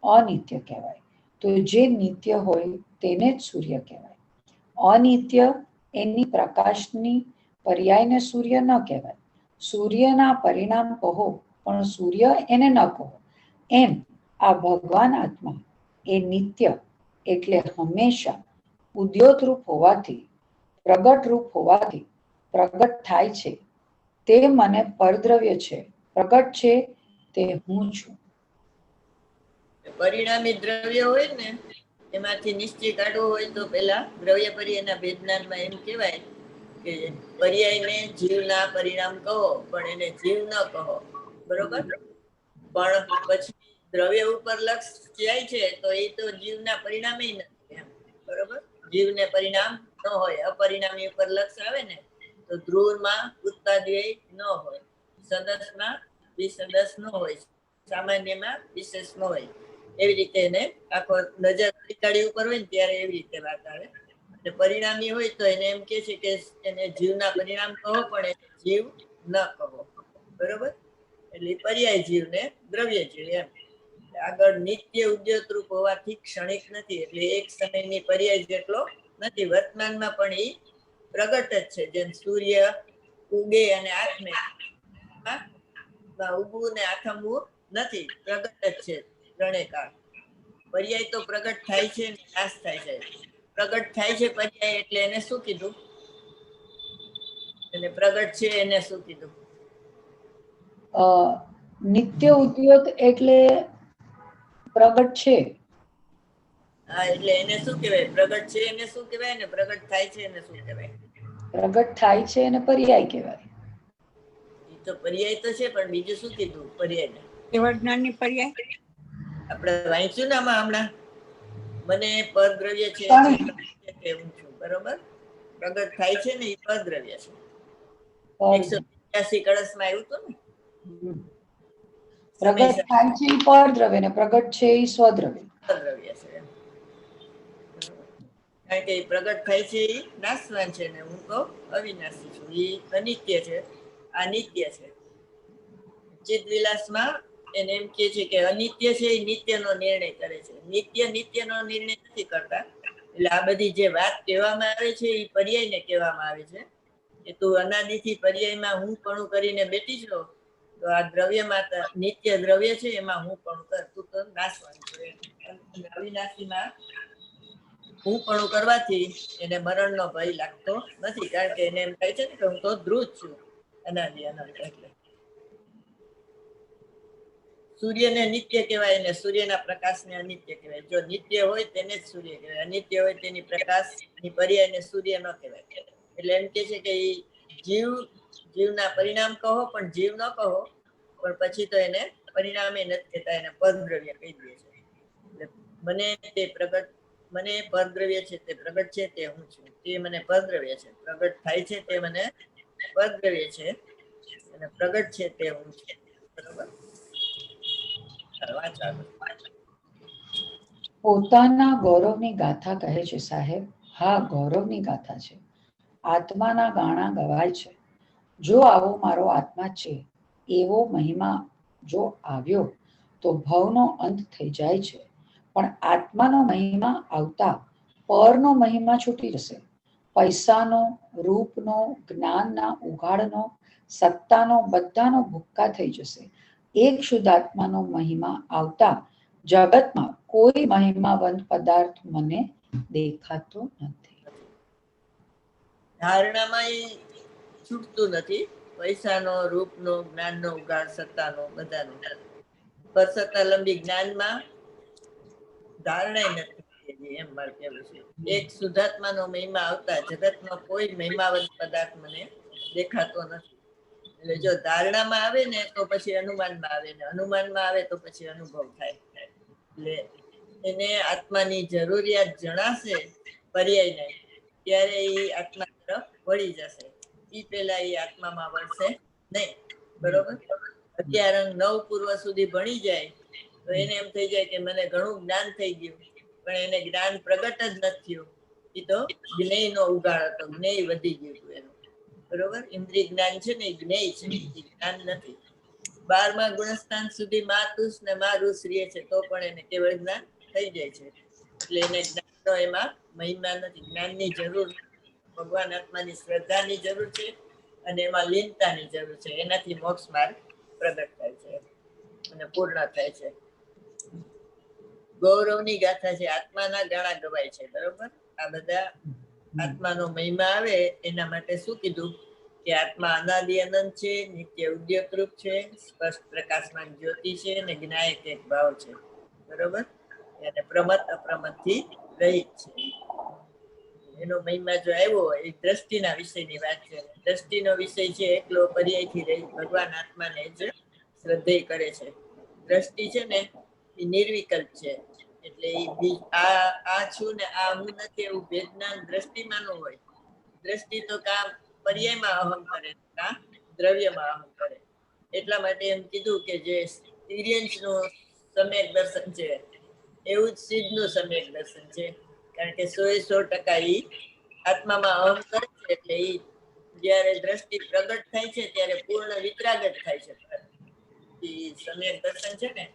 S2: અનિત્ય કહેવાય. તો જે નિત્ય હોય તેને જ સૂર્ય કહેવાય. અનિત્ય એની પ્રકાશની પર્યાયને સૂર્ય ન કહેવાય. સૂર્યના પરિણામ કહો પણ સૂર્ય એને ન કહો. એમ આ ભગવાન આત્મા એ નિત્ય એટલે હંમેશા ઉદ્યોતરૂપ હોવાથી, પ્રગટ રૂપ હોવાથી પ્રગટ થાય છે. તે મને પરદ્રવ્ય છે, પ્રગટ છે તે હું છું.
S1: પરિણામી દ્રવ્ય હોય ને એમાંથી નિશ્ચય કાઢવો હોય તો પેલા દ્રવ્ય પર્યાયના ભેદજ્ઞાનમાં એમ કહેવાય કે પર્યાયને જીવના પરિણામ કહો પણ એને જીવ ન કહો, બરોબર. પણ પછી દ્રવ્ય ઉપર લક્ષ જાય છે તો એ તો જીવના પરિણામે નથી એમ, બરોબર. જીવને પરિણામ ન હોય, અપરિણામી ઉપર લક્ષ આવે ને તો ધ્રુવમાં ઉત્પાદ્ય ન હોય, સદસમાં વિસદસ ન હોય, સામાન્યમાં વિશેષ ન હોય. એવી રીતે એને આખો નજર કાઢી ઉપર હોય ને ત્યારે એવી રીતે વાત આવે. અને પરિણામી હોય તો એને એમ કે છે કે એને જીવના પરિણામ કહો પણ એને જીવ ન કહો, બરોબર. એટલે પર્યાય જીવ ને દ્રવ્ય જીવ એમ. આગળ નિત્ય ઉદ્યોતરૂપ હોવાથી ક્ષણિક નથી, એટલે એક સમયની પર્યાય જેટલો નથી. વર્તમાનમાં પણ એ પ્રગટ જ છે, જેમ સૂર્ય ઉગે અને આથમે, ઉગવું ને આથમવું નથી, પ્રગટ જ છે ત્રણેય કાળ. પર્યાય તો પ્રગટ થાય છે ને નાશ થાય છે. પ્રગટ થાય છે પર્યાય એટલે એને શું કીધું? એને પ્રગટ છે એને શું કીધું?
S2: નિત્ય ઉદ્યોત એટલે પ્રગટ છે.
S1: હા, એટલે એને શું કહેવાય? પ્રગટ છે એને શું કહેવાય ને પ્રગટ થાય છે એને શું કહેવાય?
S2: પ્રગટ થાય છે એને પર્યાય કહેવાય.
S1: એ તો પર્યાય તો છે પણ બીજું શું કીધું પર્યાય?
S3: કેવળ જ્ઞાનની પર્યાય
S1: આપણે વાંચ્યું ને આમાં હમણાં, મને પરદ્રવ્ય છે હું છું, બરોબર. પ્રગટ થાય છે ને એ પરદ્રવ્ય છે. 183 કળશમાં આવ્યું હતું ને.
S2: પ્રગટ થાય છે એ પરદ્રવ્ય ને પ્રગટ છે એ સ્વદ્રવ્ય.
S1: સ્વદ્રવ્ય છે, કારણ કે પ્રગટ થાય છે એ નાશવાન છે ને હું તો અવિનાશી છું, એ અનિત્ય છે, આ નિત્ય છે. ચિત્ત વિલાસમાં એને એમ કે છે કે અનિત્ય છે એ નિત્યનો નિર્ણય કરે છે, નિત્ય નિત્યનો નિર્ણય નથી કરતા. એટલે આ બધી જે વાત કહેવામાં આવે છે એ પર્યાયને કહેવામાં આવે છે કે તું અનાદિથી પર્યાયમાં હું પણ કરીને બેઠી છો, તો આ દ્રવ્યમાં નિત્ય દ્રવ્ય છે એમાં હું પણ કર, તું તો નાશવાન છે. અવિનાશીમાં હું પણ કરવાથી એને મરણનો ભય લાગતો નથી, કારણ કે એને એમ થાય છે ને કે હું તો ધ્રુવ છું, અનાદિ અનંત. એટલે સૂર્યને નિત્ય કહેવાય અને સૂર્યના પ્રકાશને અનિત્ય કહેવાય. જો નિત્ય હોય તેને જ સૂર્ય કહેવાય, અનિત્ય હોય તેની પ્રકાશની પર્યાયને સૂર્ય ન કહેવાય. એટલે એમ કે છે કે જીવના પરિણામ કહો પણ જીવ ન કહો, પણ પછી તો એને પરિણામે નથી કહેતા, એને પરદ્રવ્ય કહી દે છે. એટલે મને તે પ્રગટ, મને પરદ્રવ્ય છે તે પ્રગટ છે તે હું છું, તે મને પરદ્રવ્ય છે. પ્રગટ થાય છે તે મને પરદ્રવ્ય છે અને પ્રગટ છે તે હું છું, બરોબર.
S2: પોતાના ગૌરવની ગાથા કહે છે સાહેબ. હા, ગૌરવની ગાથા છે. આત્માના ગાણા ગવાય છે. જો આવો મારો આત્મા છે એવો મહિમા જો આવ્યો તો ભવનો અંત થઈ જાય છે, પણ આત્માનો મહિમા આવતા પરનો મહિમા છૂટી જશે. પૈસાનો, રૂપનો, જ્ઞાનના ઉઘાડનો, સત્તાનો બધાનો ભૂક્કા થઈ જશે. એક શુદ્ધ આત્માનો મહિમા આવતા જગતમાં કોઈ મહિમાવંત પદાર્થ મને દેખાતો નથી.
S1: ધારણામાં એ છૂટતું નથી, પૈસાનો, રૂપનો, જ્ઞાનનો ઉગાડ, સત્તાનો બધાનો. પર સત્તા લંબી જ્ઞાનમાં ધારણા નથી, એમ મારે કહેવું છે. એક શુદ્ધાત્માનો મહિમા આવતા જગતનો કોઈ મહિમાવંત પદાર્થ મને દેખાતો નથી. એટલે જો ધારણામાં આવે ને તો પછી અનુમાનમાં આવે, ને અનુમાનમાં આવે તો પછી અનુભવ થાય. એટલે એને આત્માની જરૂરિયાત જણાશે પર્યાય નહીં, ત્યારે એ આત્મા તરફ વળી જશે. એ પેલા એ આત્મામાં વળશે નહીં, બરોબર. 11 અંગ 9 પૂર્વ સુધી ભણી જાય તો એને એમ થઈ જાય કે મને ઘણું જ્ઞાન થઈ ગયું, પણ એને જ્ઞાન પ્રગટ જ નથી થયું. એ તો જ્ઞેયનો ઉગાડ હતો, જ્ઞેય વધી ગયું હતું એનું, બરોબર. ઇન્દ્રિય જ્ઞાન છે ને એ જ્ઞેય છે, એ જ્ઞાન નથી. 12મા ગુણસ્થાન સુધી માતુષ ને મારુષ રહે છે તો પણ એને કેવળ જ્ઞાન થઈ જાય છે. એટલે એને જ્ઞાનનો એમાં મહિમા નથી. જ્ઞાનની જરૂર, ભગવાન આત્માની શ્રદ્ધાની જરૂર છે અને એમાં લીનતાની જરૂર છે. એનાથી મોક્ષ માર્ગ પ્રગટ થાય છે અને પૂર્ણ થાય છે. ગૌરવની ગાથા છે, આત્માના ગાણા ગવાય છે, બરોબર. આ બધા આત્માનો મહિમા આવે એના માટે શું કીધું કે આત્મા અનાદિ અનંત છે, નિત્ય ઉદ્યોતરૂપ છે, સ્પષ્ટ પ્રકાશમાન જ્યોતિ છે અને જ્ઞાયક એક ભાવ છે, બરોબર, અને પ્રમત અપ્રમત થી રહિત છે. એનો મહિમા જો આવ્યો હોય એ દ્રષ્ટિના વિષયની વાત છે. દ્રષ્ટિનો વિષય છે એકલો પર્યાયથી રહિત ભગવાન આત્માને જ શ્રદ્ધેય કરે છે. દ્રષ્ટિ છે ને એ નિર્વિકલ્પ છે, એટલે આ છું ને આ હું નથી એવું ભેદજ્ઞાન દ્રષ્ટિમાં ન હોય. દ્રષ્ટિ તો કા પર્યાયમાં અહમ કરે, કા દ્રવ્યમાં અહમ કરે. એટલા માટે એમ કીધું કે જે તિર્યંશ નું સમ્યક દર્શન છે એવું જ સિદ્ધ નું સમ્યક દર્શન છે. કારણ કે 100% ઈ આત્મામાં અહમ કરે છે, એટલે ઈ જયારે દ્રષ્ટિ પ્રગટ થાય છે ત્યારે પૂર્ણ વિતરાગત થાય છે. ઈ સમ્યક દર્શન છે ને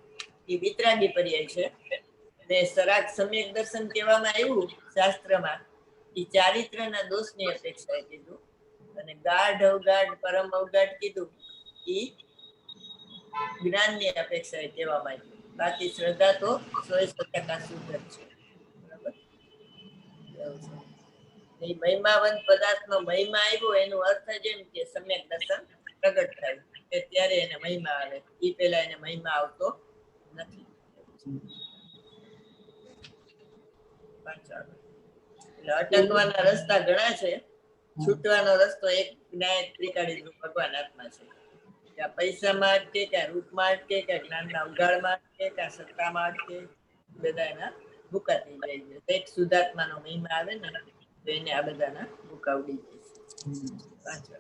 S1: એ વિતરાગી પર્યાય છે. અને સરાગ સમ્યક દર્શન કહેવામાં આવ્યું શાસ્ત્રમાં, એ ચારિત્રના દોષની અપેક્ષાએ કીધું. અને ગાઢ અવગાઢ પરમ અવગાઢ કીધું એ જ્ઞાનની અપેક્ષાએ કહેવામાં આવ્યું. બાકી શ્રદ્ધા તો 100% શુદ્ધ જ છે. બરાબર, એવું છે. એ મહિમાવંત પદાર્થનો મહિમા આવ્યો એનો અર્થ જ એમ કે સમ્યક દર્શન પ્રગટ થાય કે ત્યારે એને મહિમા આવે, એ પેલા એને મહિમા આવતો નથી. એટલે અટકવાના રસ્તા ઘણા છે, છૂટવાનો રસ્તો એક જ્ઞાન ત્રિકાળી રૂપ ભગવાન આત્મા છે. કે પૈસામાં અટકે, કે રૂપમાં અટકે, કે જ્ઞાનના ઉગાડમાં અટકે, કે સત્તામાં અટકે, બધા એના ભૂકા થઈ જાય છે. એક શુદ્ધાત્માનો મહિમા આવે ને તો એને આ બધાના ભૂકા ઉડી જાય છે.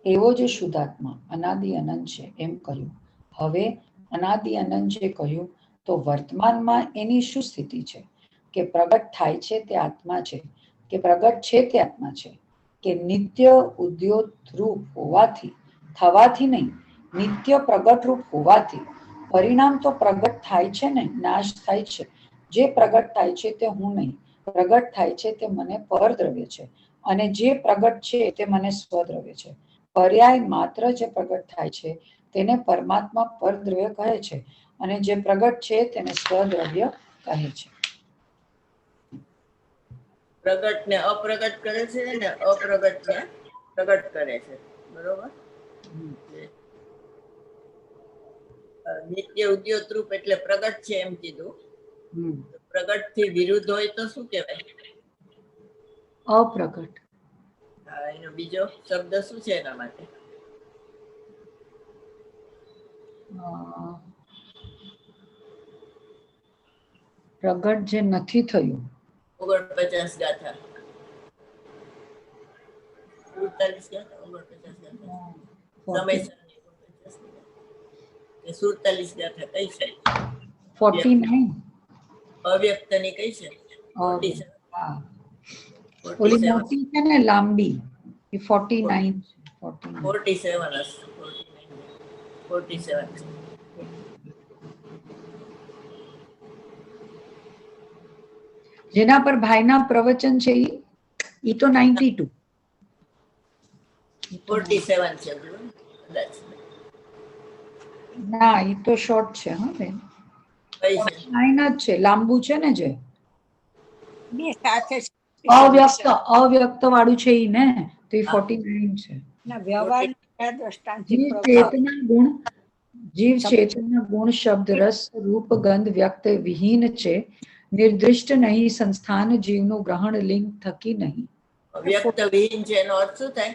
S2: એવો જ શુદ્ધાત્મા અનાદિ અનંત છે એમ કહ્યું. હવે અનાદિ અનંત જે કહ્યું તો વર્તમાનમાં એની શું સ્થિતિ છે? કે પ્રગટ થાય છે તે આત્મા છે, કે પ્રગટ છે તે આત્મા છે, કે નિત્ય ઉદ્યોત રૂપ હોવાથી, થવાથી નહીં, નિત્ય પ્રગટ રૂપ હોવાથી. પરિણામ તો પ્રગટ થાય છે ને નાશ થાય છે. જે પ્રગટ થાય છે તે હું નહીં, પ્રગટ થાય છે તે મને પરદ્રવ્ય છે, અને જે પ્રગટ છે તે મને સ્વદ્રવ્ય છે. પર્યાય માત્ર જે પ્રગટ થાય છે તેને પરમાત્મા પરદ્રવ્ય કહે છે, અને જે પ્રગટ છે તેને સ્વદ્રવ્ય કહે છે.
S1: પ્રગટ ને અપ્રગટ કરે છે ને અપ્રગટ ને પ્રગટ કરે છે. બરોબર, નિત્ય ઉદ્યોત રૂપ એટલે પ્રગટ છે એમ કીધું. પ્રગટ થી વિરુદ્ધ હોય તો શું કહેવાય?
S2: અપ્રગટ.
S1: એનો બીજો શબ્દ શું છે એના માટે?
S2: પ્રગટ જે નથી થયું.
S1: 49 ગાથા, 47 ગાથા, 49 ગાથા, સમયસરની 47 ગાથા કઈ છે?
S2: 49
S1: અવ્યક્તની કઈ છે? 47.
S2: ઓલી મોટી છે ને લાંબી, એ 49 છે.
S1: 47 હશે. 47 છે.
S2: જેના પર ભાઈના પ્રવચન છે ઈ તો 92.
S1: 47 છે કદાચ.
S2: ના, ઈ તો શોર્ટ છે. હા બેન,
S1: કઈ છે?
S2: 49 જ છે, લાંબુ છે ને જે
S3: બે સાથે
S2: અવ્યક્ત વાળું છે ઈ ને, તો ઈ 49 છે.
S3: ના વ્યવહાર દ્રષ્ટાંતથી
S2: જીવ ચેતનના ગુણ શબ્દ રસ રૂપ ગંધ વ્યક્ત વિહીન છે, નિર્દિષ્ટ નહીં, સંસ્થાન જીવનું ગ્રહણ લિંગ થકી નહીં.
S1: વ્યક્ત વિહીન છે એનો અર્થ શું થાય?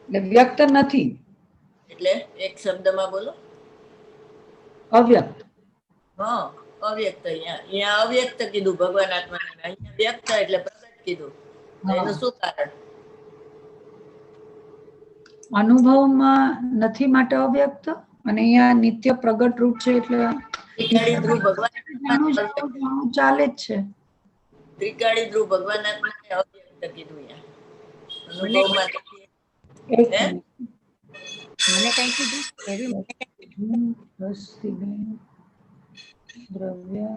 S2: એટલે વ્યક્ત નથી,
S1: એટલે એક શબ્દમાં બોલો.
S2: અવ્યક્ત.
S1: હા, અવ્યક્ત. અહીંયા અવ્યક્ત કીધું ભગવાન આત્માને, અહીંયા વ્યક્ત એટલે પ્રગટ કીધું. એનું શું કારણ?
S2: અનુભવમાં નથી માટે અવ્યક્ત, અને અહીંયા નિત્ય પ્રગટ રૂપ છે એટલે
S1: ત્રિકાળી ધ્રુવ ભગવાન
S2: ચાલે જ છે.
S1: ત્રિકાળી ધ્રુવ ભગવાન આત્માને અવ્યક્ત કીધું. અનુભવમાં
S3: મને કઈ કીધું?
S2: દ્રવ્ય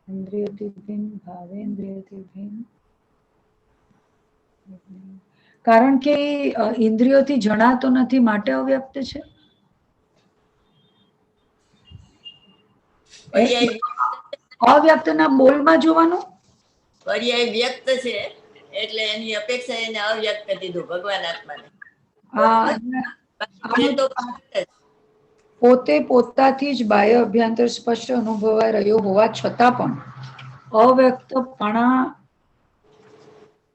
S2: ઇન્દ્રિયથી ભિન્ન, ભાવેન્દ્રિયથી ભિન્ન. કારણ કે ઇન્દ્રિયોથી જણાતો નથી માટે અવ્યક્ત છે. અવ્યક્તના બોલમાં જોવાનું.
S1: પર્યાય વ્યક્ત છે એટલે એની અપેક્ષા એને અવ્યક્ત કીધું ભગવાન આત્માને.
S2: પોતે પોતાથી જ બાહ્ય અભ્યંતર સ્પષ્ટ અનુભવાઈ રહ્યો હોવા છતાં પણ અવ્યક્તપણા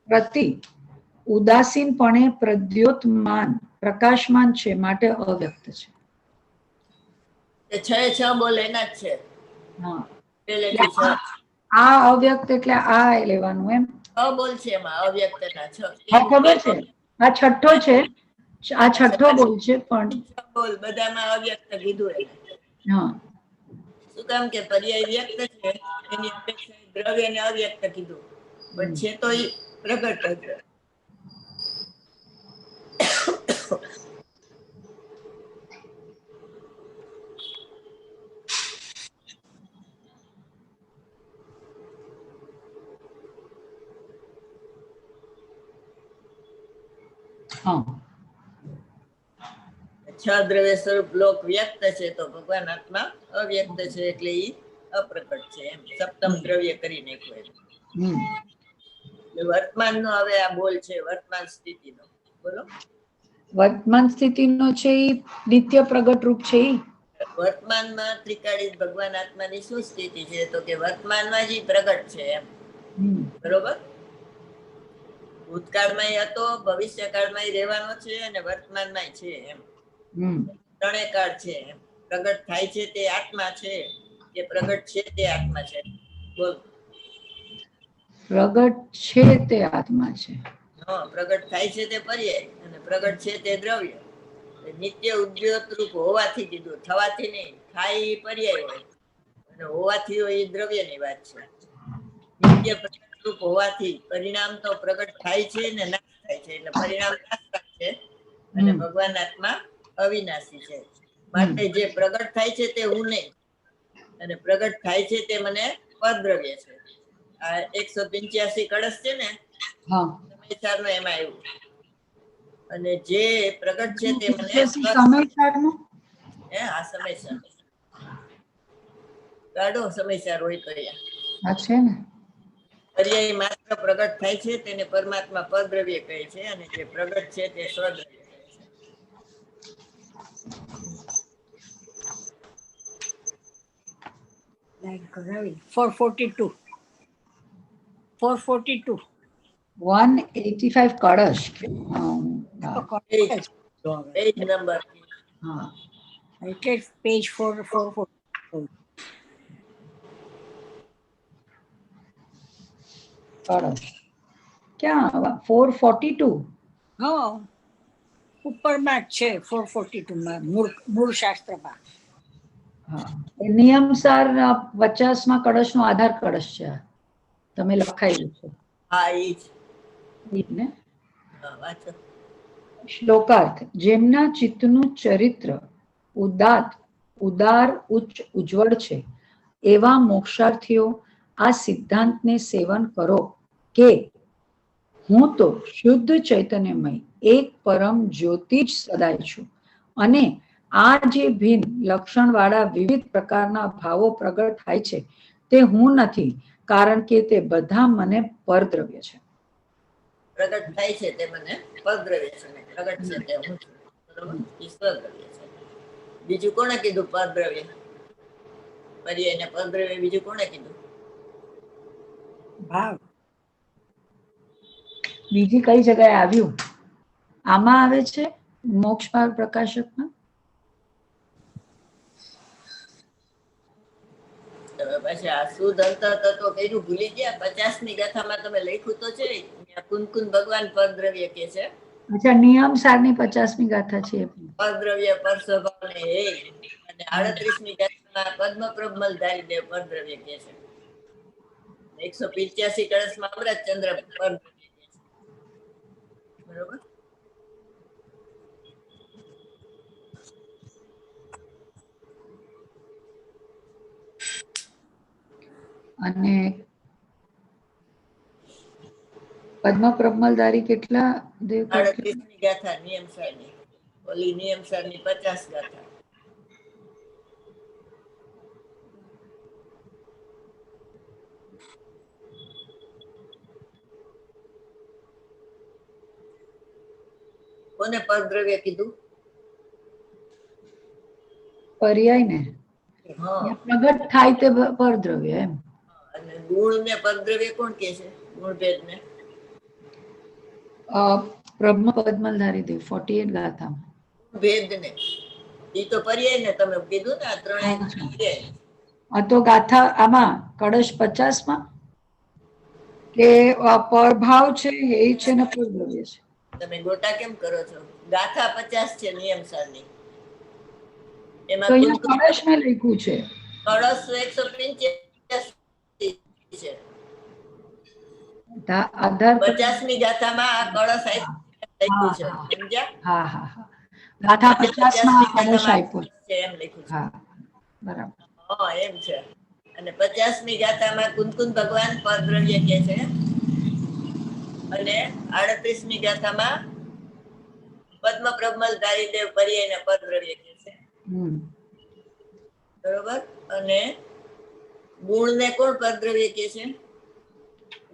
S2: પ્રતિ ઉદાસીનપણે પ્રદ્યોતમાન પ્રકાશમાન છે, માટે અવ્યક્ત છે.
S1: એ છ એ છ બોલ એના જ છે.
S2: હા,
S1: પહેલેથી છ
S2: આ અવ્યક્ત એટલે આ લેવાનું એમ.
S1: બોલ છે એમાં અવ્યક્તના છ.
S2: હા, ખબર છે. આ છઠ્ઠો છે, આ છઠ્ઠો બોલ છે પણ
S1: બોલ બધામાં અવ્યક્ત કીધું એને.
S2: હા,
S1: શું કામ કે પર્યાય વ્યક્ત છે, એની અપેક્ષા દ્રવ્યને અવ્યક્ત કીધું, પણ છે તો એ પ્રગટ જ.
S2: હા,
S1: છ દ્રવ્ય સ્વરૂપ લોક વ્યક્ત છે, તો ભગવાન આત્મા અવ્યક્ત છે, એટલે ઈ અપ્રકટ છે એમ. સપ્તમ દ્રવ્ય કરી નાખ્યું એમ.
S2: હમ.
S1: એટલે વર્તમાનનો હવે આ બોલ છે, વર્તમાન સ્થિતિનો. બોલો.
S2: વર્તમાન સ્થિતિનો છે ઈ નિત્ય પ્રગટ રૂપ છે ઈ.
S1: વર્તમાનમાં ત્રિકાળી ભગવાન આત્માની શું સ્થિતિ છે, તો કે વર્તમાનમાં જ ઈ પ્રગટ છે એમ.
S2: હમ.
S1: બરોબર. ભૂતકાળમાં હતો, ભવિષ્યકાળમાં રહેવાનો છે, અને વર્તમાનમાં છે એમ.
S2: હમ.
S1: ત્રણેય કાળ છે એમ. પ્રગટ થાય છે તે આત્મા છે, કે પ્રગટ છે તે આત્મા છે. બોલ.
S2: પ્રગટ છે તે આત્મા છે.
S1: હા, પ્રગટ થાય છે તે પર્યાય, અને પ્રગટ છે તે દ્રવ્ય. નિત્ય ઉદ્યોત રૂપ હોવાથી કીધું, થવાથી નહીં. થાય એ પર્યાય હોય, અને હોવાથી હોય એ દ્રવ્યની વાત છે. નિત્ય પ્રગટ રૂપ હોવાથી પરિણામ તો પ્રગટ થાય છે ને નાશ થાય છે, એટલે પરિણામ નાશ થાય છે, અને ભગવાન આત્મા અવિનાશી છે. માટે જે પ્રગટ થાય છે તે હું નહીં, અને પ્રગટ થાય છે તે મને પરદ્રવ્ય છે. આ 185 કળશ છે ને,
S2: હા,
S1: સમયસારનો એમાં આવ્યું. અને જે પ્રગટ છે તે મને
S2: સમયસારનું
S1: આ સમયસાર કાઢો સમયસાર હોય તો
S2: આ છે ને.
S1: પર્યાય માત્ર પ્રગટ થાય છે તેને પરમાત્મા પરદ્રવ્ય કહે છે, અને જે પ્રગટ છે તે સ્વદ્રવ્ય કહે છે.
S3: Like Ravi, 442. 442.
S2: 185 કળશ.
S3: તો
S1: પેજ
S3: correct જ હતો હવે.
S1: પેજ નંબર
S2: હા,
S3: એટલે જ પેજ 444.
S2: કળશ ક્યાં 442?
S3: હા, ઉપરમાં જ છે 442 માં મૂળ શાસ્ત્રમાં.
S2: હા, એ નિયમસાર 50માં કળશનો આધાર કળશ છે. તમે લખાયેલું છે
S1: હા એ જ.
S2: ઈ જ ને.
S1: વાંચો.
S2: શ્લોકાર્થ. જેમના ચિત્તનું ચરિત્ર ઉદાર ઉચ્ચ ઉજ્જવળ છે, એવા મોક્ષાર્થીઓ આ સિદ્ધાંતને સેવન કરો કે હું તો શુદ્ધ ચૈતન્યમય એક પરમ જ્યોતિ જ સદાય છું, અને આ જે ભિન્ન લક્ષણવાળા વિવિધ પ્રકારના ભાવો પ્રગટ થાય છે તે હું નથી, કારણ કે તે બધા મને પરદ્રવ્ય છે.
S1: પ્રગટ થાય છે તે મને પરદ્રવ્ય છે, ને પ્રગટ છે તે હું છું. બરોબર. ઈશ્વર દ્રવ્ય છે. બીજું કોણે કીધું પરદ્રવ્ય? પર્યાય ને પરદ્રવ્ય બીજું કોણે કીધું?
S3: ભાવ.
S2: બીજી કઈ જગ્યાએ આવ્યું? આમાં આવે છે મોક્ષ માર્ગ પ્રકાશકમાં.
S1: તમે પછી આ શુદ્ધ અંતર તત્વ કર્યું ભૂલી ગયા? 50ની ગાથામાં તમે લખ્યું તો છે, કુનકુન ભગવાન પરદ્રવ્ય કે છે.
S2: અચ્છા, નિયમ સારની 50મી ગાથા છે.
S1: પરદ્રવ્ય પર સ્વભાવ ને હે, અને 38મી ગાથામાં પદ્મ પ્રબલધારી દેવ પરદ્રવ્ય કે છે. 185 કળશમાં અમૃતચંદ્ર પરદ્રવ્ય કે છે. બરોબર.
S2: અને પદ્મ પ્રબલધારી કેટલા દેવ?
S1: 38મી ગાથા નિયમસારની, ઓલી નિયમસારની 50 ગાથા. કોને પરદ્રવ્ય કીધું?
S2: પર્યાય ને
S1: હા
S2: પ્રગટ થાય તે પરદ્રવ્ય એમ.
S1: અને ગુણ ને પરદ્રવ્ય કોણ કે છે? ગુણભેદ ને
S2: બ્રહ્મ પદ્મલધારી દેવ 48 ગાથામાં.
S1: ભેદ ને એ તો પર્યાય ને તમે કીધું ને આ ત્રણેય પર્યાય.
S2: આ તો ગાથા આમાં કળશ 50 માં કે પરભાવ છે એ છે ને પરદ્રવ્ય છે.
S1: તમે ગોટા કેમ કરો છો? ગાથા 50 છે નિયમસારની.
S2: તો
S1: એમાં
S2: અહીંયા કળશ મેં લખ્યું છે.
S1: કળશ 185 છે.
S2: આધાર
S1: 50મી ગાથામાં આ કળશ લખ્યું છે. સમજ્યા?
S2: હા હા હા ગાથા 50 માં કળશ આપ્યો
S1: છે એમ લખ્યું છે.
S2: હા બરાબર.
S1: હા એમ છે. અને 50મી ગાથામાં કુંકુમ ભગવાન પરદ્રવ્ય કે છે અને 38મી ગાથામાં પદ્મ પ્રબલધારી દેવ પર્યાયને પરદ્રવ્ય કે છે. બરોબર. અને ગુણ ને કોણ પરદ્રવ્ય કે છે?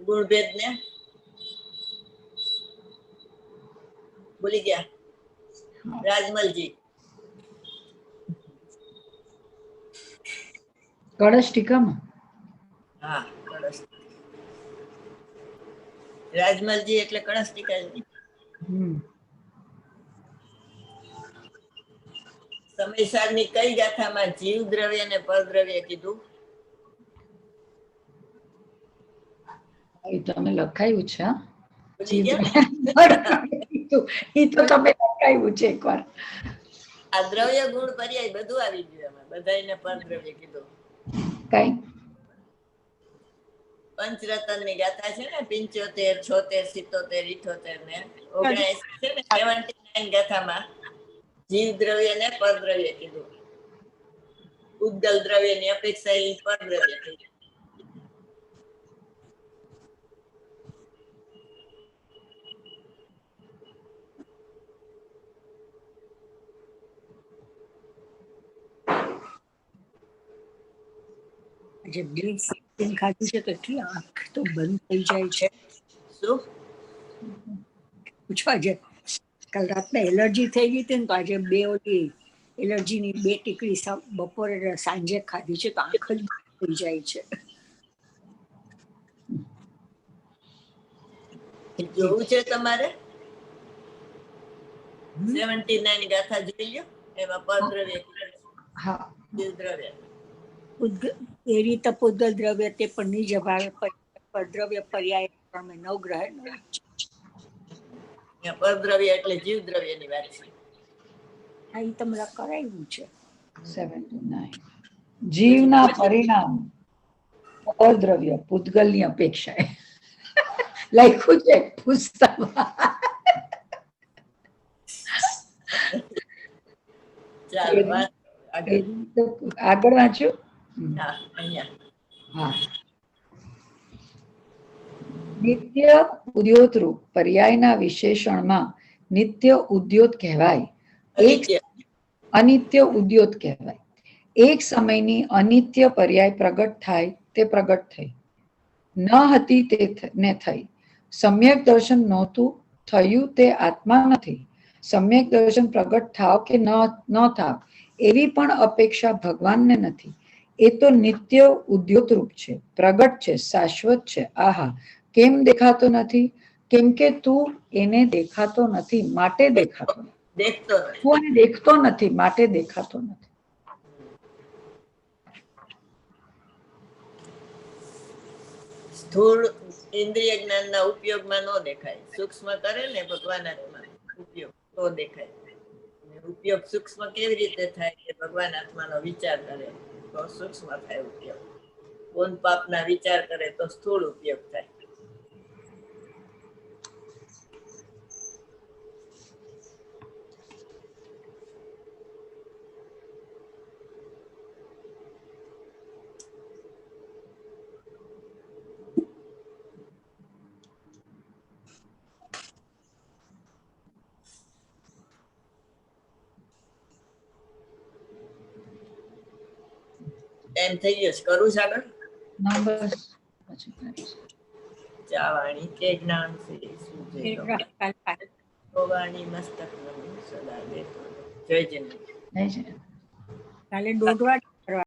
S1: ગુણભેદ ને ભૂલી ગયા રાજમલજી.
S2: કળશ ટીકામાં
S1: હા કળશ રાજમલજી એટલે કળશ ટીકા. સમયસારની કઈ ગાથામાં જીવ દ્રવ્ય ને પરદ્રવ્ય કીધું?
S2: એ તમે લખાયું છે.
S1: ભૂલી ગયા?
S2: એ તો તમે લખાયું છે એકવાર.
S1: આ દ્રવ્ય ગુણ પર્યાય બધું આવી ગયું એમાં. બધાયને પરદ્રવ્ય કીધું.
S2: કઈ
S1: પંચરતન ની ગાથા છે ને 75, 76, 77, 78 ને 79 છે ને 79 ગાથામાં જીવ દ્રવ્ય ને પરદ્રવ્ય કીધું. ઉદ્ગલ દ્રવ્ય ની અપેક્ષા એ પરદ્રવ્ય કીધું.
S3: જે બ્લેક ખાધું છે તો એટલી આંખ તો બંધ થઈ જાય છે.
S1: શું
S3: પૂછવા છે કાલ રાતના એલર્જી થઈ ગઈ હતી ને તો આજે બે ઓલી એલર્જીની 2 ટીકડી બપોરે સાંજે ખાધી છે તો આંખ જ થઈ જાય છે.
S1: જોવું છે તમારે? 79 ગાથા જોઈ લ્યો. એમાં પરદ્રવ્ય
S2: હા
S1: જીવ દ્રવ્ય
S3: એ રીતે પૂતગલ દ્રવ્ય તે પણ નિજ ભાવે પરદ્રવ્ય પર્યાય ક્રમે 9 ગ્રહ
S1: પરદ્રવ્ય એટલે જીવ દ્રવ્ય ની વાત છે.
S3: આ એ તમને કરાવ્યું છે.
S2: 79 જીવના પરિણામ પરદ્રવ્ય પૂતગલની અપેક્ષાએ લખ્યું છે પુસ્તકમાં.
S1: ચાલો વાત આગળ.
S2: આગળ વાંચ્યું.
S1: હા અહીંયા
S2: હા નિત્ય ઉદ્યોતરૂપ પર્યાયના વિશેષણમાં નિત્ય ઉદ્યોત કહેવાય.
S1: અનિત્ય
S2: અનિત્ય ઉદ્યોત કહેવાય. એક સમયની અનિત્ય પર્યાય પ્રગટ થાય તે પ્રગટ થઈ, ન હતી તે ને થઈ. સમ્યક દર્શન નહોતું થયું તે આત્મા નથી. સમ્યક દર્શન પ્રગટ થાવ કે ન થાવ એવી પણ અપેક્ષા ભગવાનને નથી. એ તો નિત્ય ઉદ્યોતરૂપ છે, પ્રગટ છે, શાશ્વત છે. આહા કેમ દેખાતો નથી? કેમ કે તું એને દેખાતો નથી માટે દેખાતો નથી.
S1: દેખતો નથી.
S2: તું એને દેખતો નથી માટે દેખાતો નથી.
S1: સ્થૂળ ઇન્દ્રિય જ્ઞાનના ઉપયોગમાં ન દેખાય. સૂક્ષ્મ કરે ને ભગવાન આત્મા ઉપયોગ તો દેખાય. ઉપયોગ સૂક્ષ્મ કેવી રીતે થાય કે ભગવાન આત્માનો વિચાર કરે તો સૂક્ષ્મ થાય ઉપયોગ. કોણ પાપના વિચાર કરે તો સ્થૂળ ઉપયોગ થાય. ટાઈમ થઈ ગયો છે. કરું છે આગળ?
S2: ના બસ પછી કરીશ.
S1: ચાવાણી કે જ્ઞાન વાણી મસ્તક સદા દેતો જય જય.
S2: જય જય.
S3: કાલે 1:30 વાગે